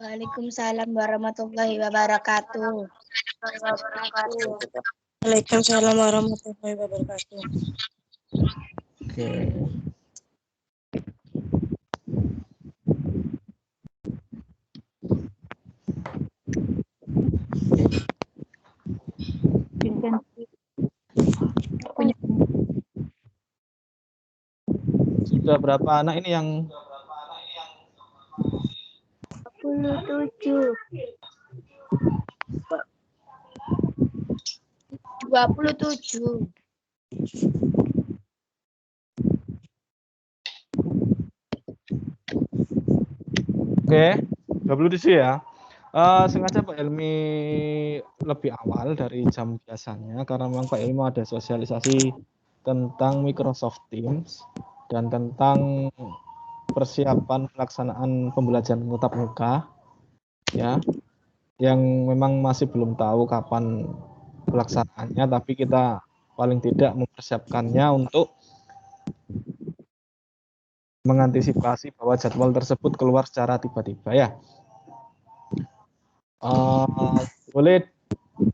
Waalaikumsalam warahmatullahi wabarakatuh. Waalaikumsalam warahmatullahi wabarakatuh. Oke. Sudah berapa anak ini yang 27. 27. Oke, 27 ya. Sengaja Pak Helmi lebih awal dari jam biasanya karena memang Pak Helmi ada sosialisasi tentang Microsoft Teams dan tentang persiapan pelaksanaan pembelajaran tatap muka ya, yang memang masih belum tahu kapan pelaksanaannya, tapi kita paling tidak mempersiapkannya untuk mengantisipasi bahwa jadwal tersebut keluar secara tiba-tiba ya. Boleh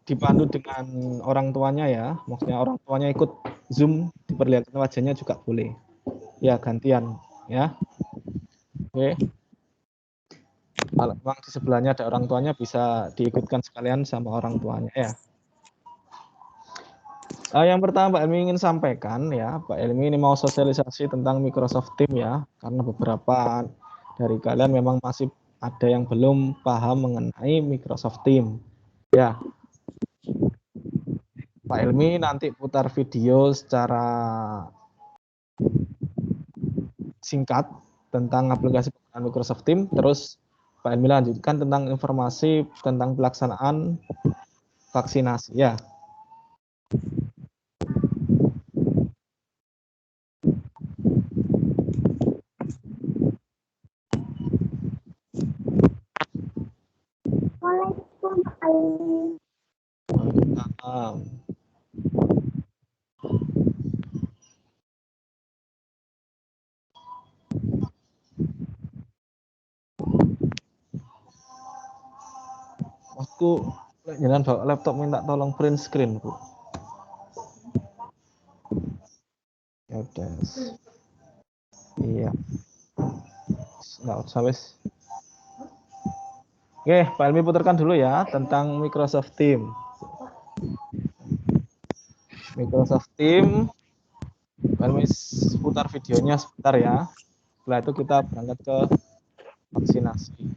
dipandu dengan orang tuanya ya, maksudnya orang tuanya ikut Zoom, diperlihatkan wajahnya juga boleh. Ya, gantian ya. Oke. Kalau memang di sebelahnya ada orang tuanya bisa diikutkan sekalian sama orang tuanya ya. Yang pertama Pak Helmi ingin sampaikan ya, Pak Helmi ini mau sosialisasi tentang Microsoft Teams ya, karena beberapa dari kalian memang masih ada yang belum paham mengenai Microsoft Teams. Ya, Pak Helmi nanti putar video secara singkat tentang aplikasi penggunaan Microsoft Teams, terus Pak Helmi lanjutkan tentang informasi tentang pelaksanaan vaksinasi ya. Aku jangan bawa laptop minta tolong print screen Bu. Ya udah. Iya. Nggak usah wes. Oke, Pak Helmi putarkan dulu ya tentang Microsoft Teams. Microsoft Teams. Pak Helmi putar videonya sebentar ya. Setelah itu kita berangkat ke vaksinasi.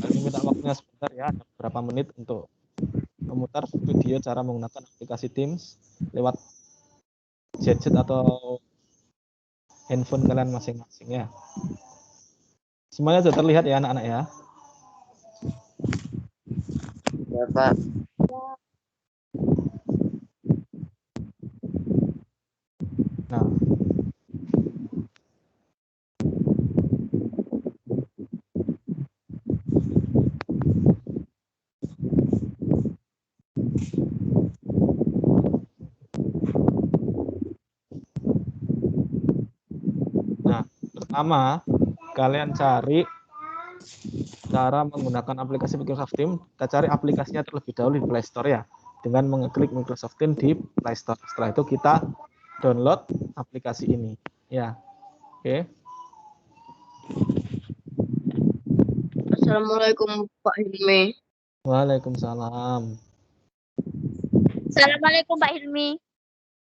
Kami minta waktunya sebentar ya, ada beberapa menit untuk memutar video cara menggunakan aplikasi Teams lewat gadget atau handphone kalian masing-masing ya. Semuanya sudah terlihat ya anak-anak ya. Ya Pak. Nah, pertama kalian cari cara menggunakan aplikasi Microsoft Teams. Kita cari aplikasinya terlebih dahulu di Play Store ya, dengan mengeklik Microsoft Teams di Play Store. Setelah itu kita download aplikasi ini ya. Oke. Assalamualaikum Pak Hilmi. Waalaikumsalam. Assalamualaikum Pak Hilmi.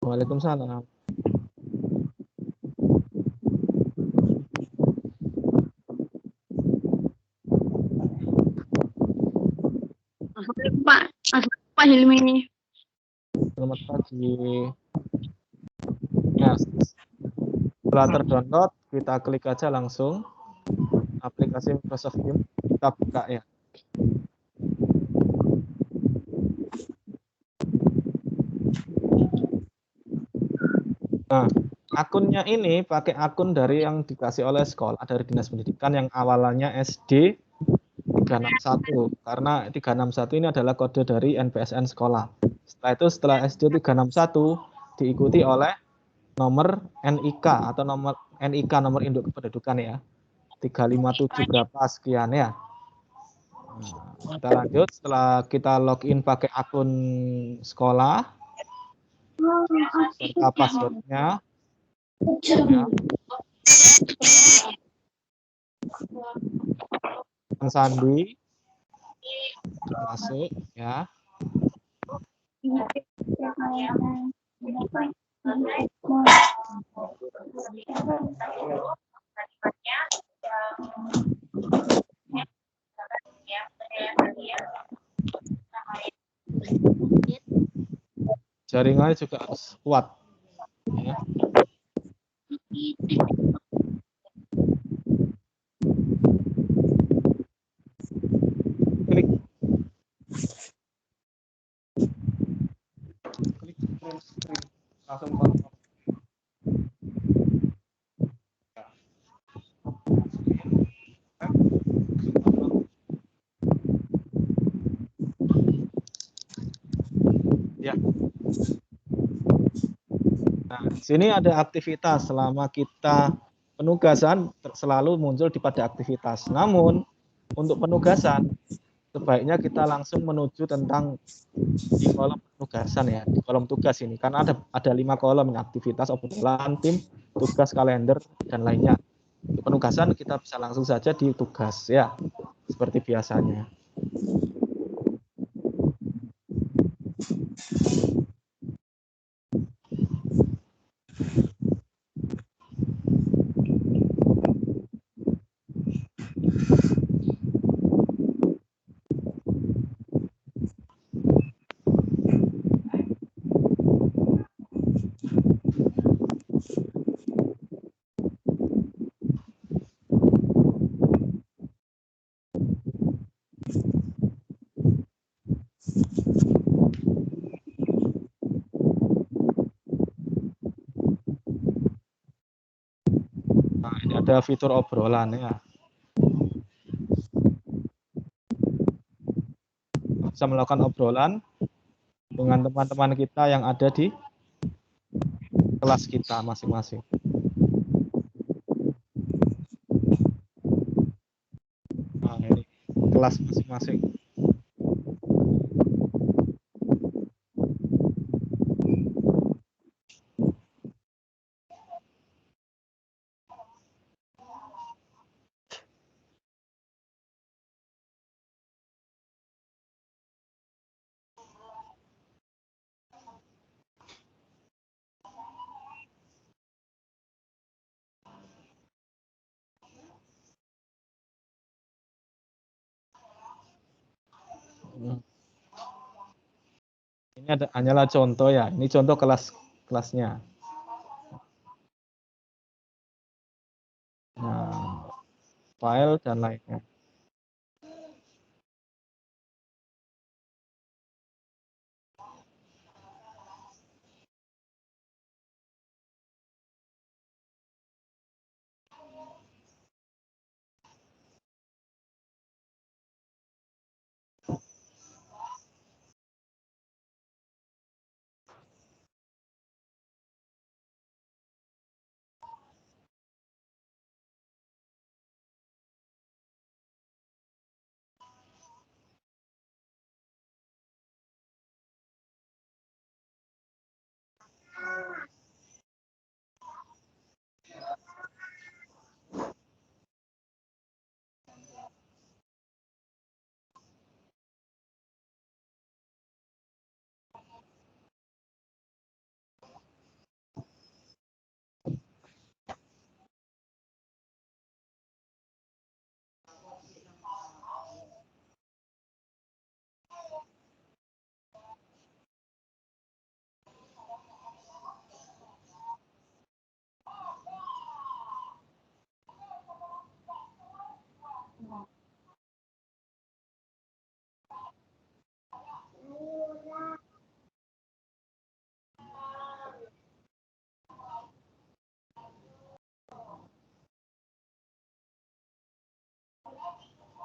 Waalaikumsalam. Assalamualaikum Pak. Assalamualaikum Pak Hilmi. Selamat pagi. Nah, setelah terdownload, kita klik aja langsung aplikasi Microsoft Teams. Kita buka ya. Nah, akunnya ini pakai akun dari yang dikasih oleh sekolah dari Dinas Pendidikan yang awalannya SD 361 karena 361 ini adalah kode dari NPSN sekolah. Setelah itu setelah SD 361 diikuti oleh nomor NIK atau nomor NIK nomor induk kependudukan ya. 357 berapa sekian ya. Nah, kita lanjut setelah kita login pakai akun sekolah serta passwordnya ya. Sandi masuk ya. Jaringannya juga harus kuat ya. Klik langsung kontak. Ya. Nah, di sini ada aktivitas selama kita penugasan selalu muncul pada aktivitas. Namun untuk penugasan sebaiknya kita langsung menuju tentang di kolom penugasan ya, di kolom tugas ini karena ada 5 kolom aktivitas, obrolan, tim, tugas, kalender dan lainnya. Di penugasan kita bisa langsung saja di tugas ya, seperti biasanya. Nah, ini ada fitur obrolan ya. Bisa melakukan obrolan dengan teman-teman kita yang ada di kelas kita masing-masing. Nah, ini kelas masing-masing. Ini hanyalah contoh ya. Ini contoh kelasnya. Nah, file dan lainnya.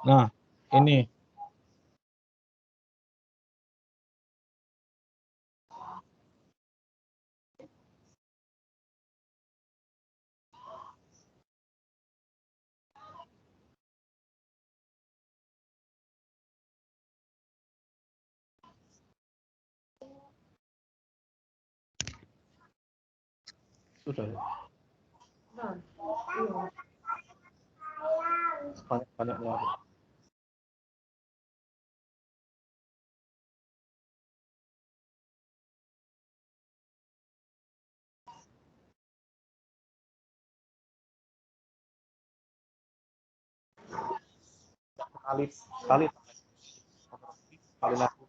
Nah, Ini. Sudah. Banyak-banyaknya. Kali laku.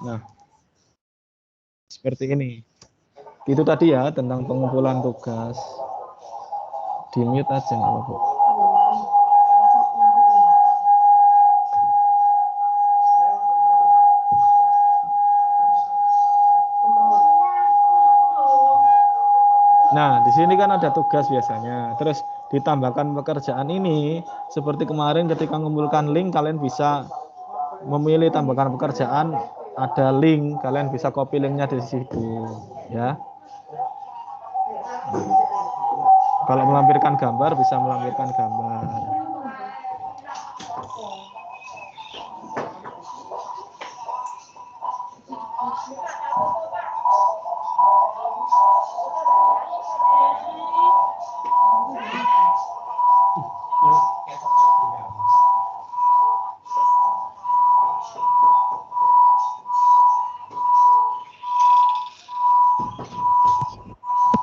Nah, seperti ini. Itu tadi ya tentang pengumpulan tugas. Di mute aja nggak apa-apa. Nah, di sini kan ada tugas biasanya. Terus ditambahkan pekerjaan ini, seperti kemarin ketika mengumpulkan link, kalian bisa memilih tambahkan pekerjaan, ada link, kalian bisa copy linknya di situ, ya. Kalau melampirkan gambar, bisa melampirkan gambar.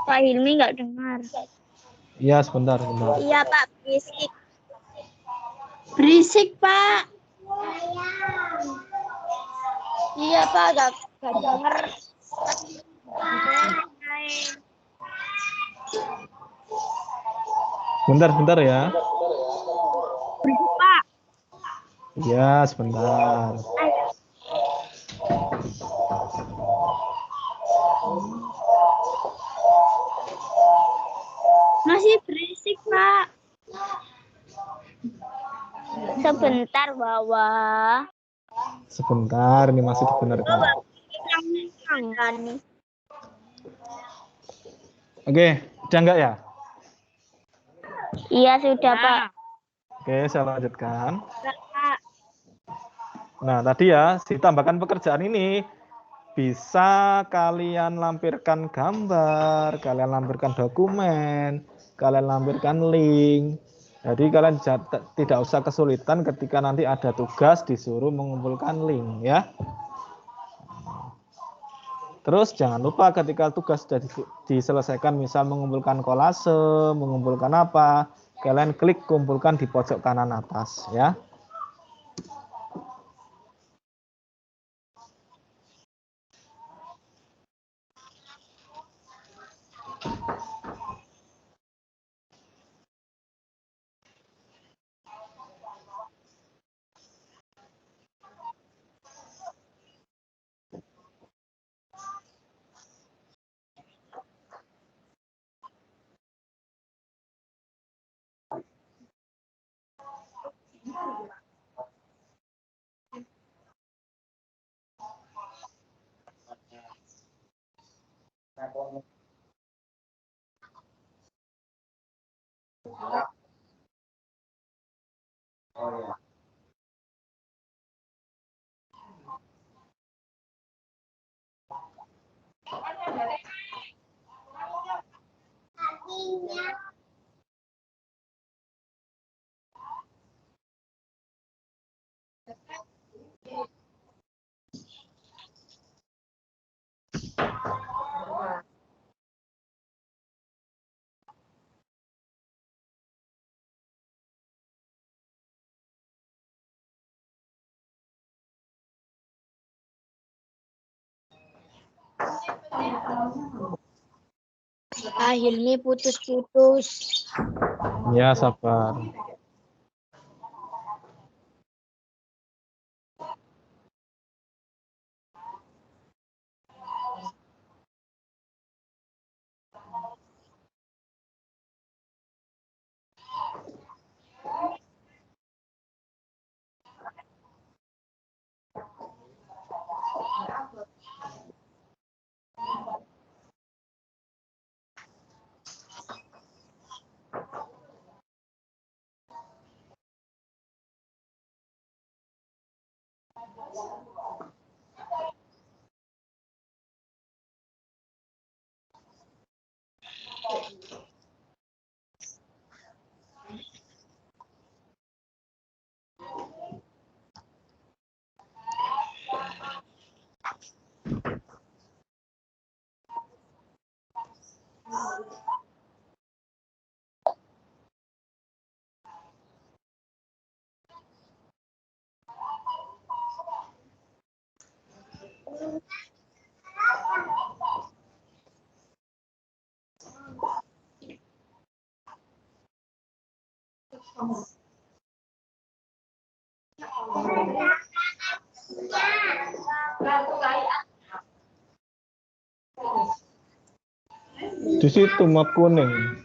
Pak Hilmi nggak dengar. Iya, sebentar. Iya Pak, berisik. Berisik Pak. Iya Pak, nggak dengar. Bentar ya. Berisik Pak. Iya, sebentar. Masih berisik Pak. Sebentar bawah. Sebentar, ini masih dibenarkan. Oke, udah enggak ya? Iya sudah Pak. Oke, saya lanjutkan. Pak. Nah, tadi ya, ditambahkan pekerjaan ini bisa kalian lampirkan gambar, kalian lampirkan dokumen, kalian lampirkan link. Jadi kalian tidak usah kesulitan ketika nanti ada tugas disuruh mengumpulkan link ya. Terus jangan lupa ketika tugas sudah diselesaikan, misal mengumpulkan kolase, mengumpulkan apa, kalian klik kumpulkan di pojok kanan atas ya. Pak Hilmi putus-putus. Ya, sabar. Di situ map kuning.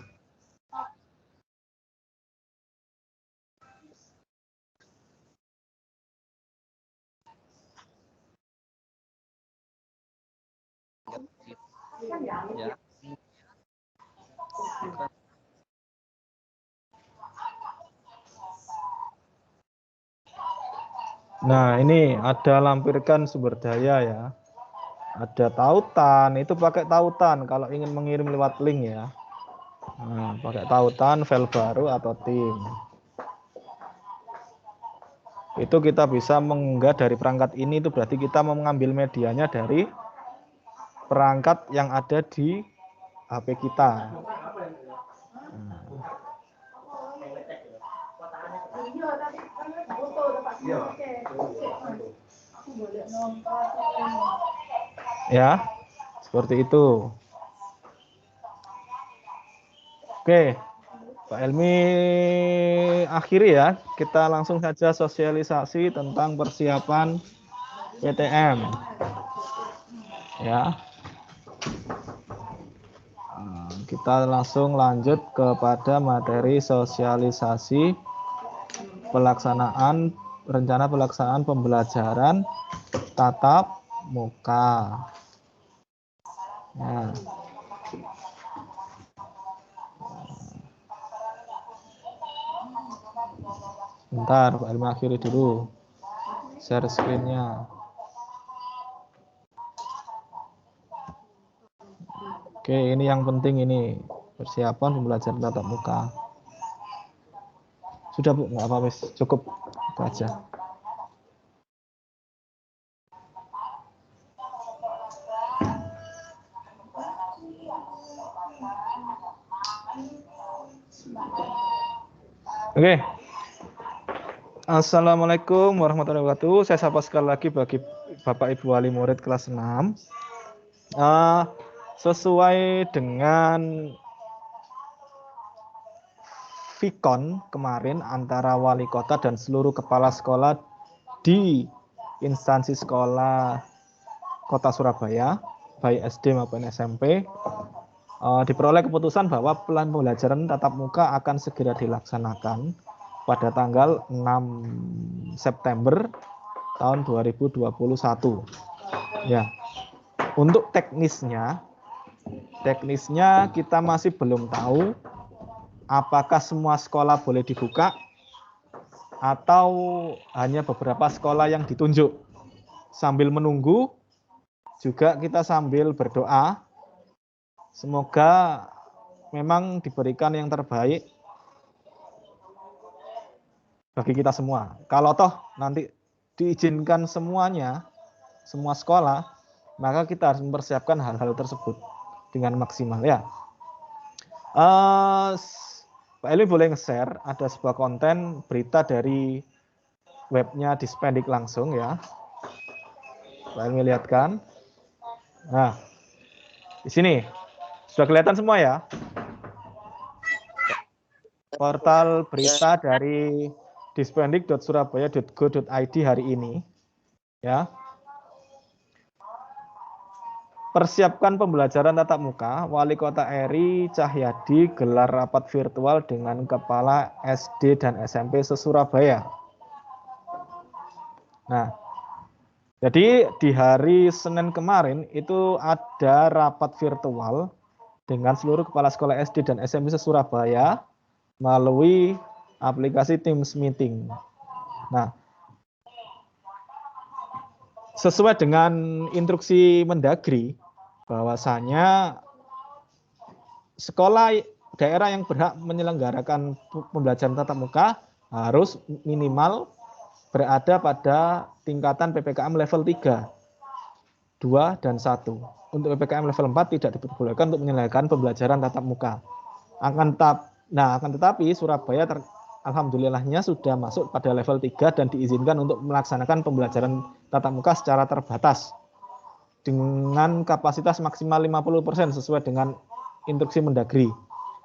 Nah, ini ada lampirkan sumber daya ya. Ada tautan, itu pakai tautan kalau ingin mengirim lewat link ya. Nah, pakai tautan, file baru atau tim. Itu kita bisa mengunggah dari perangkat ini, itu berarti kita mau mengambil medianya dari perangkat yang ada di HP kita. Ya, seperti itu. Oke, Pak Elmi akhiri ya. Kita langsung saja sosialisasi tentang persiapan PTM. Ya. Kita langsung lanjut kepada materi sosialisasi pelaksanaan rencana pelaksanaan pembelajaran tatap muka. Nah. Bentar, Pak Elmi akhiri dulu share screen-nya. Oke, ini yang penting ini persiapan pembelajaran tatap muka. Sudah Bu, nggak apa-apa, cukup itu aja. Oke. Assalamualaikum warahmatullahi wabarakatuh. Saya sapa sekali lagi bagi Bapak Ibu wali murid kelas 6. Sesuai dengan Vikon kemarin antara wali kota dan seluruh kepala sekolah di instansi sekolah Kota Surabaya, baik SD maupun SMP, diperoleh keputusan bahwa plan pembelajaran tatap muka akan segera dilaksanakan pada tanggal 6 September tahun 2021. Ya. Untuk teknisnya kita masih belum tahu apakah semua sekolah boleh dibuka atau hanya beberapa sekolah yang ditunjuk. Sambil menunggu juga kita sambil berdoa semoga memang diberikan yang terbaik bagi kita semua. Kalau toh nanti diizinkan semuanya, semua sekolah, maka kita harus mempersiapkan hal-hal tersebut dengan maksimal ya. Pak Eli boleh nge-share ada sebuah konten berita dari webnya Dispendik langsung ya. Pak Eli lihatkan. Nah, di sini sudah kelihatan semua ya. Portal berita dari dispendik.surabaya.go.id hari ini ya. Persiapkan pembelajaran tatap muka, Wali Kota Eri Cahyadi gelar rapat virtual dengan kepala SD dan SMP se-Surabaya. Nah, jadi di hari Senin kemarin itu ada rapat virtual dengan seluruh kepala sekolah SD dan SMP se-Surabaya melalui aplikasi Teams Meeting. Nah, sesuai dengan instruksi Mendagri bahwasanya sekolah daerah yang berhak menyelenggarakan pembelajaran tatap muka harus minimal berada pada tingkatan PPKM level 3, 2, dan 1. Untuk PPKM level 4 tidak diperbolehkan untuk menyelenggarakan pembelajaran tatap muka. Akan tetapi Surabaya alhamdulillahnya sudah masuk pada level 3 dan diizinkan untuk melaksanakan pembelajaran tatap muka secara terbatas dengan kapasitas maksimal 50% sesuai dengan instruksi Mendagri.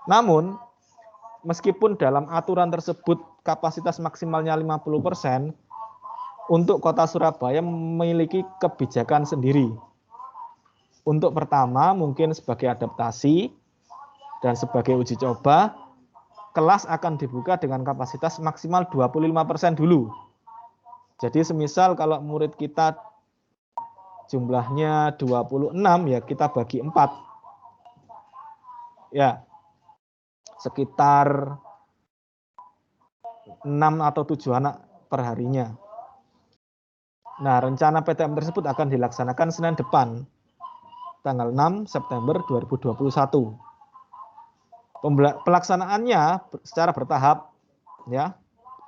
Namun, meskipun dalam aturan tersebut kapasitas maksimalnya 50%, untuk Kota Surabaya memiliki kebijakan sendiri. Untuk pertama, mungkin sebagai adaptasi dan sebagai uji coba, kelas akan dibuka dengan kapasitas maksimal 25% dulu. Jadi semisal kalau murid kita jumlahnya 26, ya kita bagi 4. Ya, sekitar 6 atau 7 anak per harinya. Nah, rencana PTM tersebut akan dilaksanakan Senin depan, tanggal 6 September 2021. Pelaksanaannya secara bertahap, ya,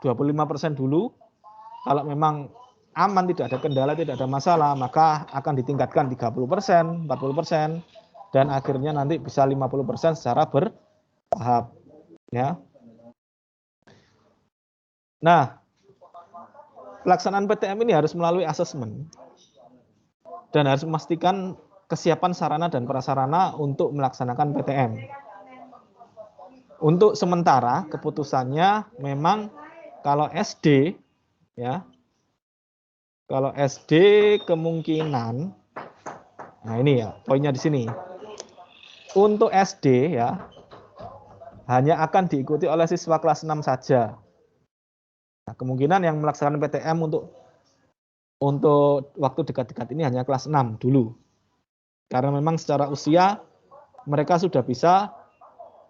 25% dulu. Kalau memang aman, tidak ada kendala, tidak ada masalah, maka akan ditingkatkan 30%, 40%, dan akhirnya nanti bisa 50% secara bertahap. Ya. Nah, pelaksanaan PTM ini harus melalui asesmen dan harus memastikan kesiapan sarana dan prasarana untuk melaksanakan PTM. Untuk sementara keputusannya memang kalau SD, ya, kalau SD kemungkinan, nah ini ya poinnya di sini. Untuk SD ya hanya akan diikuti oleh siswa kelas 6 saja. Nah, kemungkinan yang melaksanakan PTM untuk waktu dekat-dekat ini hanya kelas 6 dulu. Karena memang secara usia mereka sudah bisa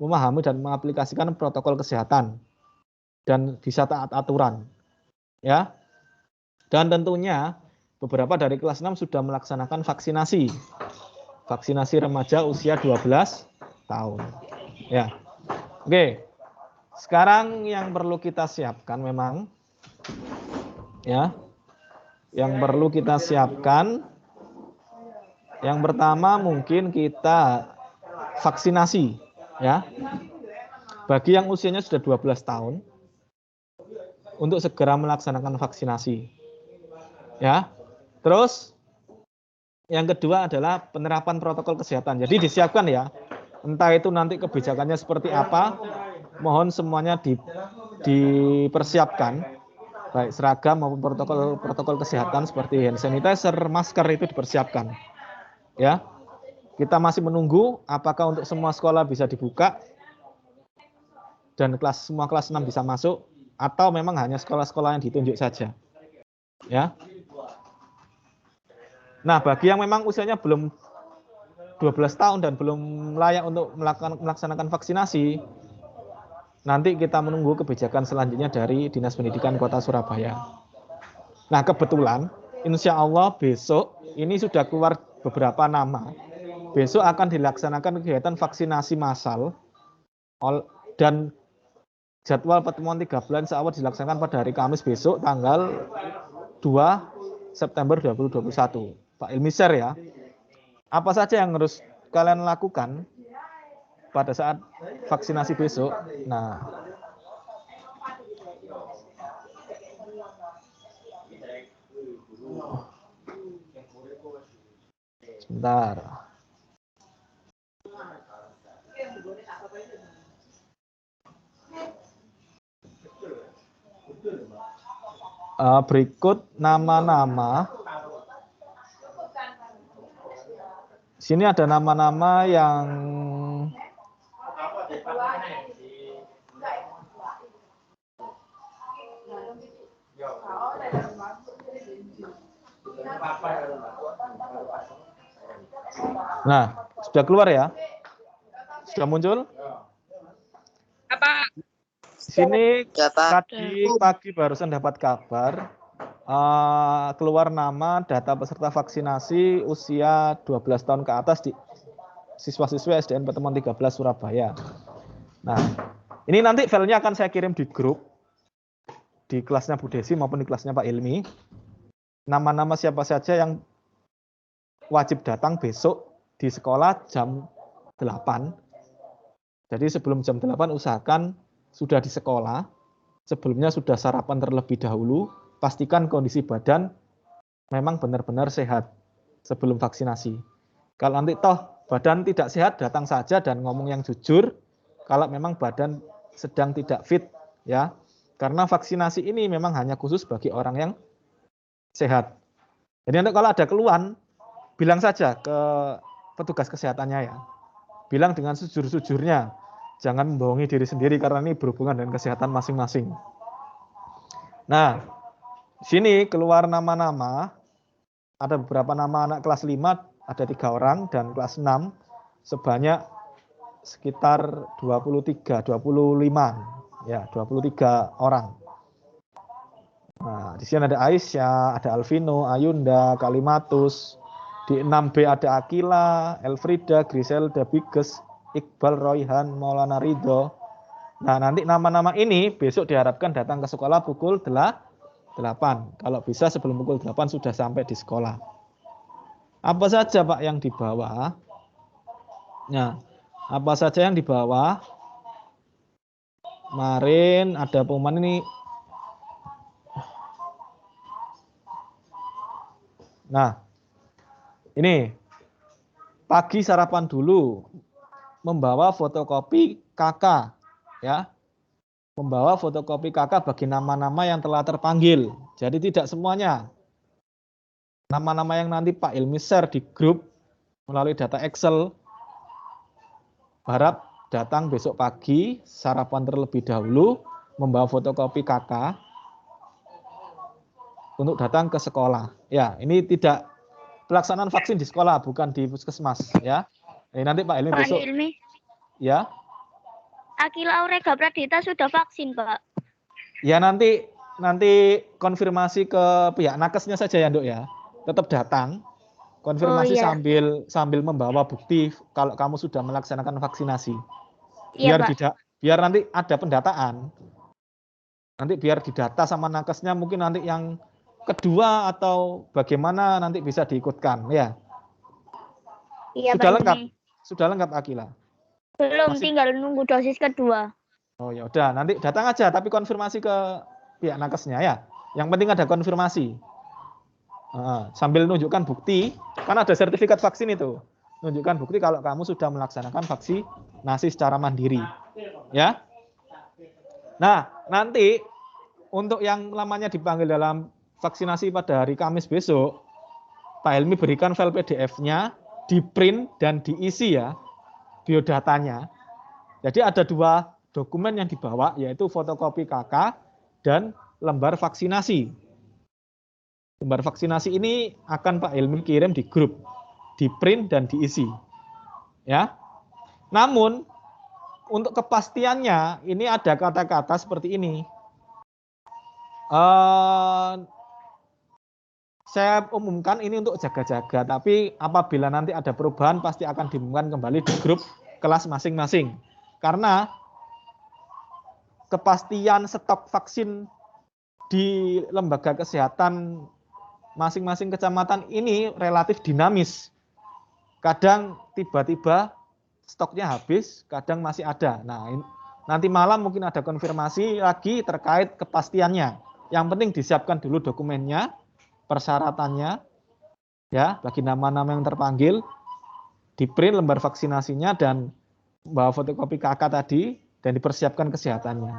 memahami dan mengaplikasikan protokol kesehatan dan bisa taat aturan. Ya. Dan tentunya beberapa dari kelas 6 sudah melaksanakan vaksinasi. Vaksinasi remaja usia 12 tahun. Ya. Oke. Sekarang yang perlu kita siapkan memang ya. Yang perlu kita siapkan yang pertama mungkin kita vaksinasi ya. Bagi yang usianya sudah 12 tahun untuk segera melaksanakan vaksinasi. Ya. Terus yang kedua adalah penerapan protokol kesehatan. Jadi disiapkan ya. Entah itu nanti kebijakannya seperti apa, mohon semuanya dipersiapkan. Baik seragam maupun protokol kesehatan seperti hand sanitizer, masker itu dipersiapkan. Ya. Kita masih menunggu apakah untuk semua sekolah bisa dibuka dan semua kelas 6 bisa masuk atau memang hanya sekolah-sekolah yang ditunjuk saja. Ya. Nah, bagi yang memang usianya belum 12 tahun dan belum layak untuk melaksanakan vaksinasi, nanti kita menunggu kebijakan selanjutnya dari Dinas Pendidikan Kota Surabaya. Nah, kebetulan insya Allah besok ini sudah keluar beberapa nama. Besok akan dilaksanakan kegiatan vaksinasi massal dan jadwal pertemuan 3 bulan seawal dilaksanakan pada hari Kamis besok tanggal 2 September 2021. Pak Ilmiser ya. Apa saja yang harus kalian lakukan pada saat vaksinasi besok? Nah, sebentar. Berikut nama-nama. Sini ada nama-nama yang nah, sudah keluar ya? Sudah muncul? Apa? Sini tadi pagi barusan dapat kabar keluar nama data peserta vaksinasi usia 12 tahun ke atas di siswa-siswa SDN Pertemuan 13 Surabaya. Nah, ini nanti filenya akan saya kirim di grup di kelasnya Bu Desi maupun di kelasnya Pak Ilmi. Nama-nama siapa saja yang wajib datang besok di sekolah jam 8. Jadi sebelum jam 8 usahakan sudah di sekolah. Sebelumnya sudah sarapan terlebih dahulu. Pastikan kondisi badan memang benar-benar sehat sebelum vaksinasi. Kalau nanti toh badan tidak sehat, datang saja dan ngomong yang jujur. Kalau memang badan sedang tidak fit, ya, karena vaksinasi ini memang hanya khusus bagi orang yang sehat. Jadi nanti kalau ada keluhan, bilang saja ke petugas kesehatannya ya. Bilang dengan sejujur-jujurnya, jangan membohongi diri sendiri karena ini berhubungan dengan kesehatan masing-masing. Nah, sini keluar nama-nama, ada beberapa nama anak kelas 5, ada 3 orang, dan kelas 6 sebanyak sekitar 25 ya, 23 orang. Nah, di sini ada Aisyah, ada Alvino, Ayunda, Kalimatus. Di 6B ada Akila, Elfrida, Griselda, Biges, Iqbal, Royhan, Maulana Ridho. Nah, nanti nama-nama ini besok diharapkan datang ke sekolah pukul 8. Kalau bisa sebelum pukul 8 sudah sampai di sekolah. Apa saja Pak yang dibawa? Nah, apa saja yang dibawa? Kemarin ada pengumuman ini. Nah, ini pagi sarapan dulu, membawa fotokopi KK, ya, membawa fotokopi KK bagi nama-nama yang telah terpanggil. Jadi tidak semuanya. Nama-nama yang nanti Pak Ilmi share di grup melalui data Excel, harap datang besok pagi, sarapan terlebih dahulu, membawa fotokopi KK untuk datang ke sekolah. Ya, ini tidak pelaksanaan vaksin di sekolah, bukan di puskesmas, ya. Ini nanti Pak Ilmi besok. Pak Ilmi, Ya. Akila Aurega Pradita sudah vaksin, Pak. Ya, nanti konfirmasi ke pihak nakesnya saja ya, Nduk ya. Tetap datang. Konfirmasi iya. sambil membawa bukti kalau kamu sudah melaksanakan vaksinasi. Iya, Biar Pak. biar nanti ada pendataan. Nanti biar didata sama nakesnya, mungkin nanti yang kedua atau bagaimana nanti bisa diikutkan, ya. Iya, Sudah Pak lengkap. Ilmi. Sudah lengkap Akila. Belum, Masih? tinggal nunggu dosis kedua. Oh ya udah, nanti datang aja tapi konfirmasi ke pihak nakesnya ya. Yang penting ada konfirmasi. Sambil nunjukkan bukti, kan ada sertifikat vaksin itu. Nunjukkan bukti kalau kamu sudah melaksanakan vaksinasi secara mandiri. Ya. Nah, nanti untuk yang lamanya dipanggil dalam vaksinasi pada hari Kamis besok, Pak Helmi berikan file PDF-nya, di-print dan diisi ya, biodatanya. Jadi ada 2 dokumen yang dibawa, yaitu fotokopi KK dan lembar vaksinasi. Lembar vaksinasi ini akan Pak Helmi kirim di grup, di-print dan diisi. Ya. Namun untuk kepastiannya ini ada kata-kata seperti ini. Saya umumkan ini untuk jaga-jaga, tapi apabila nanti ada perubahan pasti akan diumumkan kembali di grup kelas masing-masing. Karena kepastian stok vaksin di lembaga kesehatan masing-masing kecamatan ini relatif dinamis. Kadang tiba-tiba stoknya habis, kadang masih ada. Nah, nanti malam mungkin ada konfirmasi lagi terkait kepastiannya. Yang penting disiapkan dulu dokumennya, persyaratannya, ya, bagi nama-nama yang terpanggil, di-print lembar vaksinasinya dan bawa fotokopi KK tadi dan dipersiapkan kesehatannya.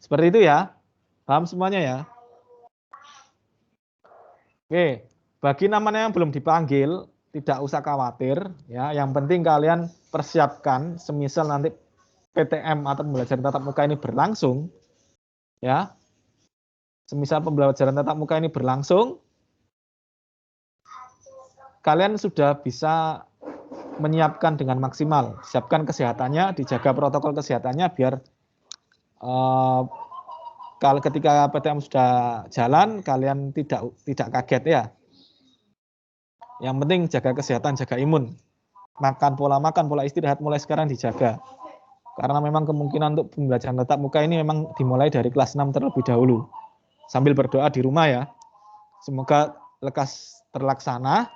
Seperti itu ya. Paham semuanya ya? Oke, bagi nama-nama yang belum dipanggil, tidak usah khawatir ya. Yang penting kalian persiapkan semisal nanti PTM atau pembelajaran tatap muka ini berlangsung ya. Semisal pembelajaran tatap muka ini berlangsung, kalian sudah bisa menyiapkan dengan maksimal. Siapkan kesehatannya, dijaga protokol kesehatannya biar kalau ketika PTM sudah jalan, kalian tidak kaget ya. Yang penting jaga kesehatan, jaga imun. Pola makan, pola istirahat mulai sekarang dijaga. Karena memang kemungkinan untuk pembelajaran tatap muka ini memang dimulai dari kelas 6 terlebih dahulu. Sambil berdoa di rumah ya. Semoga lekas terlaksana.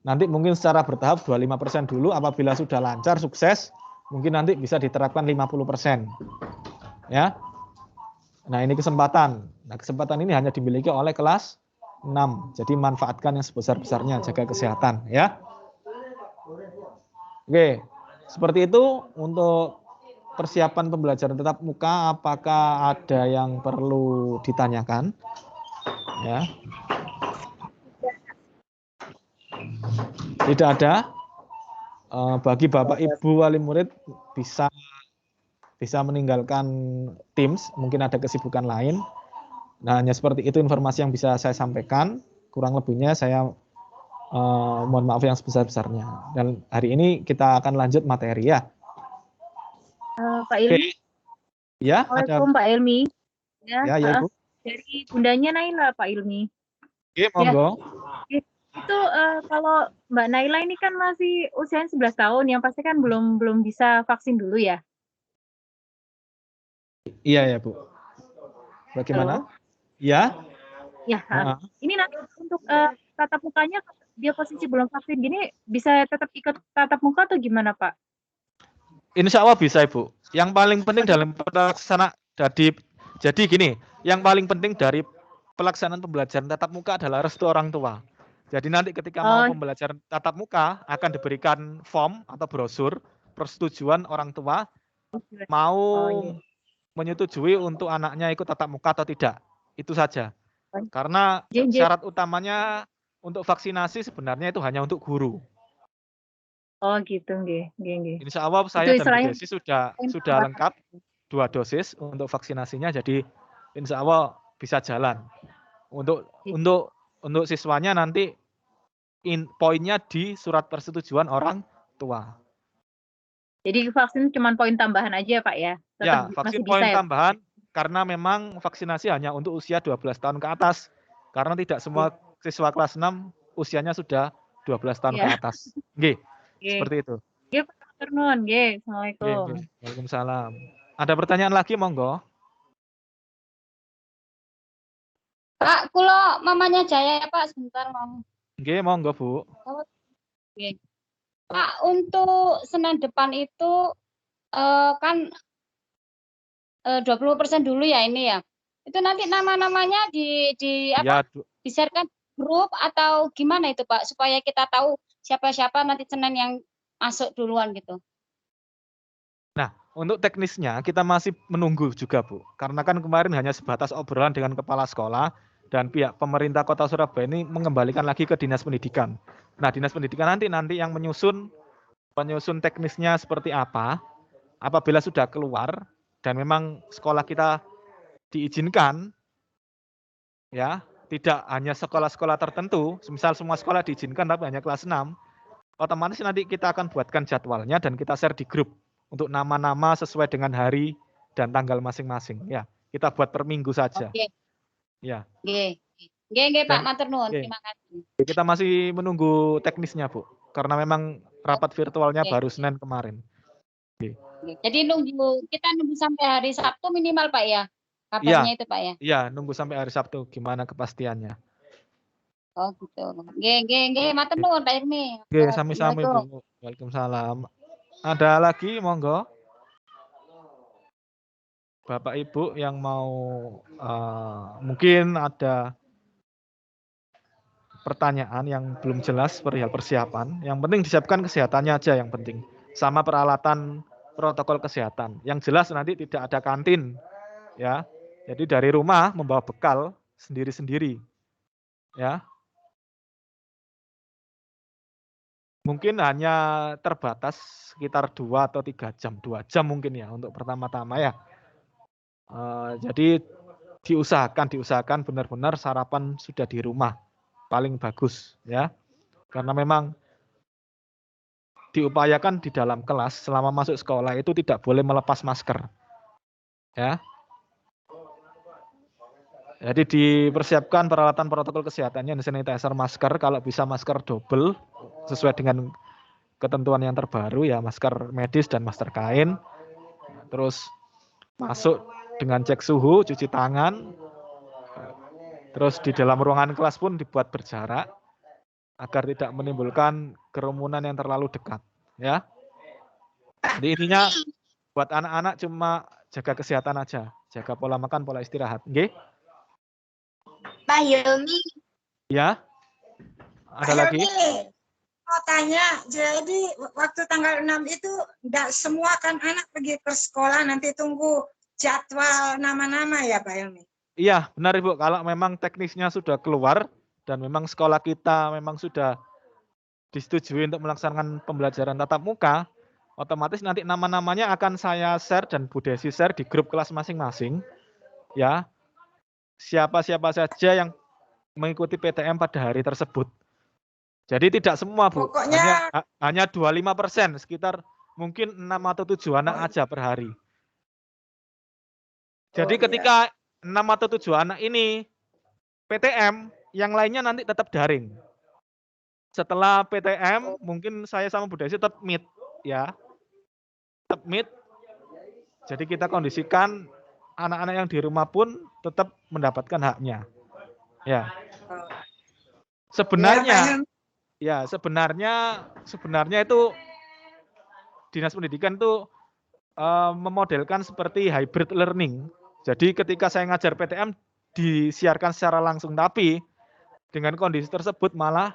Nanti mungkin secara bertahap 25% dulu, apabila sudah lancar, sukses, mungkin nanti bisa diterapkan 50%. Ya. Nah, ini kesempatan. Nah, kesempatan ini hanya dimiliki oleh kelas 6. Jadi manfaatkan yang sebesar-besarnya, jaga kesehatan ya. Oke. Seperti itu untuk persiapan pembelajaran tatap muka. Apakah ada yang perlu ditanyakan? Ya. Tidak ada. Bagi Bapak Ibu wali murid bisa meninggalkan Teams, mungkin ada kesibukan lain. Nah, hanya seperti itu informasi yang bisa saya sampaikan. Kurang lebihnya saya mohon maaf yang sebesar-besarnya. Dan hari ini kita akan lanjut materi ya. Pak Ilmi. Ya, Assalamualaikum Pak Ilmi. Ya, Ibu. Dari bundanya Naila Pak Ilmi. Oke, monggo. Ya. Itu kalau Mbak Naila ini kan masih usianya 11 tahun, yang pasti kan belum bisa vaksin dulu ya? Iya ya Bu. Bagaimana? Halo? Ya. Ya. Ini nanti untuk tatap mukanya dia posisi belum vaksin gini bisa tetap ikut tatap muka atau gimana Pak? Insya Allah bisa Ibu. Yang paling penting dalam pelaksanaan jadi gini, yang paling penting dari pelaksanaan pembelajaran tatap muka adalah restu orang tua. Jadi nanti ketika mau pembelajaran tatap muka akan diberikan form atau brosur persetujuan orang tua mau menyetujui untuk anaknya ikut tatap muka atau tidak. Itu saja. Karena syarat utamanya untuk vaksinasi sebenarnya itu hanya untuk guru. Oh gitu, nggih. Insya Allah saya dan Bu Desi sudah lengkap 2 dosis untuk vaksinasinya, jadi insya Allah bisa jalan. Untuk siswanya nanti poinnya di surat persetujuan orang tua. Jadi vaksin cuma poin tambahan aja Pak ya? Ya, vaksin poin tambahan karena memang vaksinasi hanya untuk usia 12 tahun ke atas. Karena tidak semua siswa kelas 6 usianya sudah 12 tahun ke atas. Nggih, seperti itu. Nggih, Pak Nuwun, nggih. Assalamualaikum. Waalaikumsalam. Ada pertanyaan lagi monggo? Pak, kulo mamanya Jaya ya Pak, sebentar mau. Nggih, monggo Bu. Oke. Pak, untuk Senin depan itu kan 20% dulu ya ini ya. Itu nanti nama-namanya di-share-kan grup atau gimana itu Pak, supaya kita tahu siapa-siapa nanti Senin yang masuk duluan gitu. Nah, untuk teknisnya kita masih menunggu juga Bu. Karena kan kemarin hanya sebatas obrolan dengan kepala sekolah dan pihak pemerintah Kota Surabaya ini mengembalikan lagi ke Dinas Pendidikan. Nah, Dinas Pendidikan nanti yang menyusun teknisnya seperti apa. Apabila sudah keluar dan memang sekolah kita diizinkan, ya, tidak hanya sekolah-sekolah tertentu, misal semua sekolah diizinkan tapi hanya kelas 6, otomatis nanti kita akan buatkan jadwalnya dan kita share di grup untuk nama-nama sesuai dengan hari dan tanggal masing-masing. Ya, kita buat per minggu saja. Oke. Ya. Nggih, Pak, matur nuwun. Terima kasih. Kita masih menunggu teknisnya, Bu. Karena memang rapat virtualnya baru Senin kemarin. Jadi kita nunggu sampai hari Sabtu minimal Pak ya? Kabarnya itu Pak ya? Iya, nunggu sampai hari Sabtu gimana kepastiannya. Oh gitu. Nggih, matur nuwun Pak Irmi. Nggih, sami-sami Bu. Waalaikumsalam. Ada lagi monggo? Bapak Ibu yang mau mungkin ada pertanyaan yang belum jelas perihal persiapan. Yang penting disiapkan kesehatannya aja yang penting. Sama peralatan protokol kesehatan. Yang jelas nanti tidak ada kantin. Ya. Jadi dari rumah membawa bekal sendiri-sendiri. Ya. Mungkin hanya terbatas sekitar 2 atau 3 jam. 2 jam mungkin ya untuk pertama-tama ya. Jadi diusahakan benar-benar sarapan sudah di rumah. Paling bagus ya. Karena memang diupayakan di dalam kelas selama masuk sekolah itu tidak boleh melepas masker. Ya. Jadi dipersiapkan peralatan protokol kesehatannya, sanitizer, masker, kalau bisa masker double sesuai dengan ketentuan yang terbaru ya, masker medis dan masker kain. Terus masuk dengan cek suhu, cuci tangan. Terus di dalam ruangan kelas pun dibuat berjarak agar tidak menimbulkan kerumunan yang terlalu dekat, ya. Jadi intinya buat anak-anak cuma jaga kesehatan aja, jaga pola makan, pola istirahat, nggih? Pak Hilmi, Ya. Ada lagi? mau tanya, jadi waktu tanggal 6 itu enggak semua kan anak pergi ke sekolah, nanti tunggu jadwal nama-nama ya Pak Hilmi? Iya, benar Ibu. Kalau memang teknisnya sudah keluar dan memang sekolah kita memang sudah disetujui untuk melaksanakan pembelajaran tatap muka, otomatis nanti nama-namanya akan saya share dan Bu Desi share di grup kelas masing-masing. Ya, siapa-siapa saja yang mengikuti PTM pada hari tersebut. Jadi tidak semua Bu, Pokoknya hanya 25%, sekitar mungkin 6 atau 7 anak aja per hari. Jadi ketika 6 atau 7 anak ini PTM, yang lainnya nanti tetap daring. Setelah PTM, mungkin saya sama Bu Desi tetap meet, ya. Tetap meet. Jadi kita kondisikan anak-anak yang di rumah pun tetap mendapatkan haknya. Ya. Sebenarnya, ya sebenarnya itu Dinas Pendidikan itu memodelkan seperti hybrid learning. Jadi ketika saya ngajar PTM disiarkan secara langsung, tapi dengan kondisi tersebut malah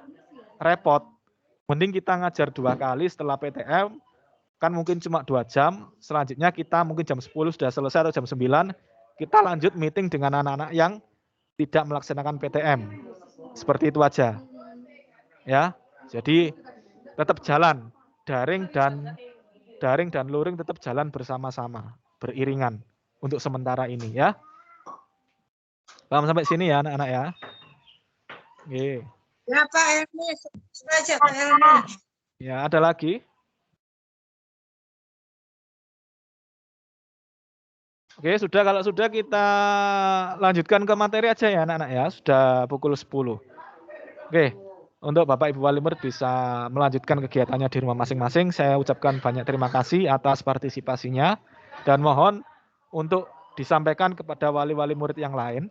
repot. Mending kita ngajar 2 kali setelah PTM, kan mungkin cuma 2 jam, selanjutnya kita mungkin jam 10 sudah selesai atau jam 9, kita lanjut meeting dengan anak-anak yang tidak melaksanakan PTM. Seperti itu aja. Ya, jadi tetap jalan, daring dan luring tetap jalan bersama-sama, beriringan untuk sementara ini ya. Paham sampai sini ya anak-anak ya? Oke. ya Pak Hilmi, saja Pak Hilmi. Ya, ada lagi? Oke, sudah, kalau sudah kita lanjutkan ke materi aja ya anak-anak ya. Sudah pukul 10. Oke, untuk Bapak Ibu Wali Murid bisa melanjutkan kegiatannya di rumah masing-masing. Saya ucapkan banyak terima kasih atas partisipasinya dan mohon untuk disampaikan kepada wali-wali murid yang lain.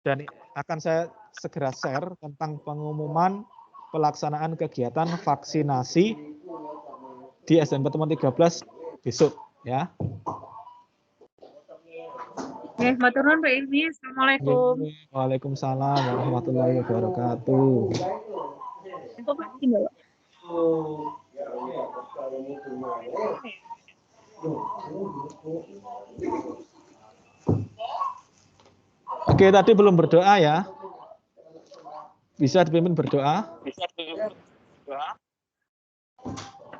Dan akan saya segera share tentang pengumuman pelaksanaan kegiatan vaksinasi di SDN Petemuan 13 besok ya. Matur nuwun Pak Hilmi. Assalamualaikum. Waalaikumsalam warahmatullahi wabarakatuh. Oke, tadi belum berdoa ya. Bisa dipimpin berdoa?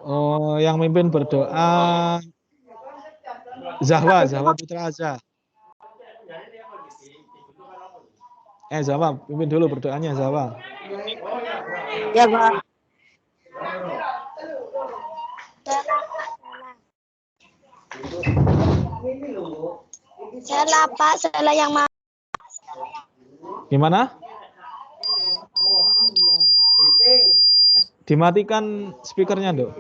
Oh, yang mimpin berdoa Zahwa Putra Azza. Zahwa, pimpin dulu berdoanya Zahwa. Ya, Pak. Salah Pak, salah yang mana? Gimana? Dimatikan speakernya, Dok.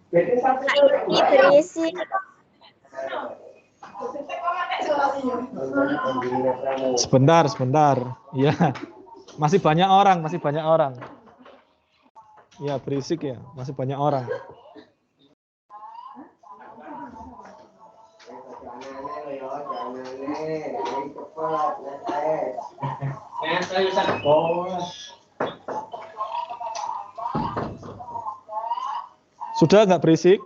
Berisi. Sebentar. Ya. Masih banyak orang. Ya, berisik ya. Masih banyak orang. Sudah nggak berisik?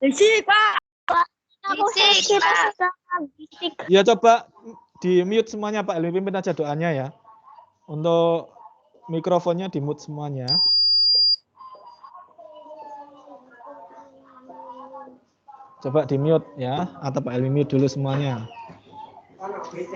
Berisik, Pak. Berisik, Pak. Ya, coba di mute semuanya Pak Elmi, pimpin aja doanya ya. Untuk mikrofonnya di mute semuanya. Coba di mute ya, atau Pak Elmi mute dulu semuanya. Oke.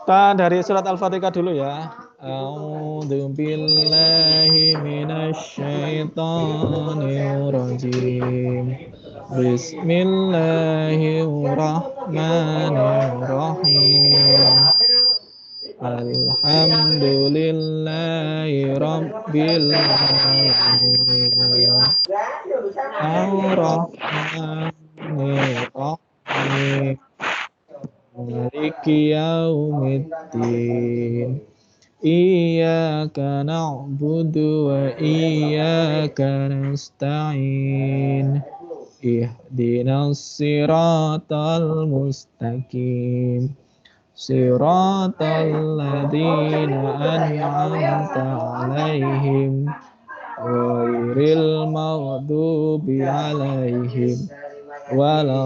Kita dari surat Al-Fatihah dulu ya. A'udzu billahi minasyaitonir rajim. Bismillahirrahmanirrahim. Alhamdulillahi rabbil alamin. Ar-Rahmanir-Rahim. Maliki yaumiddin. Iyyaka na'budu wa iyyaka nasta'in. Ihdinas siratal mustaqim. Siratal ladzina an'amta 'alaihim ghairil maghdubi 'alaihim wala